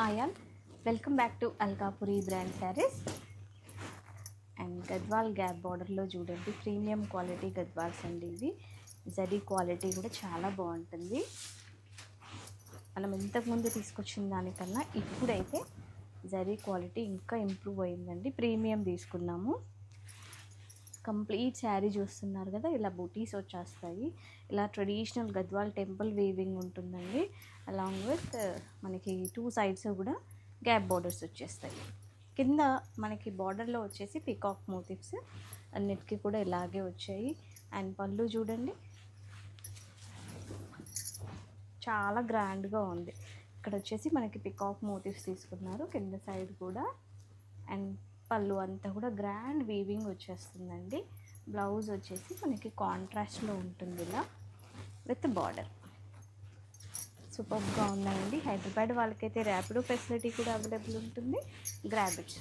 Hi all, welcome back to Alkapuri brand saris. And Gadwal gap బార్డర్లో చూడండి, premium quality Gadwals అండి. ఇవి జరీ క్వాలిటీ కూడా చాలా బాగుంటుంది. మనం ఇంతకుముందు తీసుకొచ్చిన దానికన్నా ఇప్పుడైతే జరీ క్వాలిటీ ఇంకా ఇంప్రూవ్ అయిందండి. ప్రీమియం తీసుకున్నాము. కంప్లీట్ శారీ చూస్తున్నారు కదా, ఇలా బూటీస్ వచ్చేస్తాయి. ఇలా ట్రెడిషనల్ గద్వాల్ టెంపుల్ వీవింగ్ ఉంటుందండి. అలాంగ్ విత్ మనకి 2 సైడ్స్ కూడా గ్యాప్ బార్డర్స్ వచ్చేస్తాయి. కింద మనకి బార్డర్లో వచ్చేసి పికాక్ మోటివ్స్ అన్నిటికీ కూడా ఇలాగే వచ్చాయి. అండ్ పళ్ళు చూడండి, చాలా గ్రాండ్గా ఉంది. ఇక్కడ వచ్చేసి మనకి పికాక్ మోటివ్స్ తీసుకున్నారు కింద సైడ్ కూడా. అండ్ పళ్ళు అంతా కూడా గ్రాండ్ వీవింగ్ వచ్చేస్తుందండి. బ్లౌజ్ వచ్చేసి మనకి కాంట్రాస్ట్లో ఉంటుంది ఇలా విత్ బార్డర్. సూపర్గా ఉందండి. హైదరాబాద్ వాళ్ళకైతే ర్యాపిడో ఫెసిలిటీ కూడా అవైలబుల్ ఉంటుంది. Grab it's.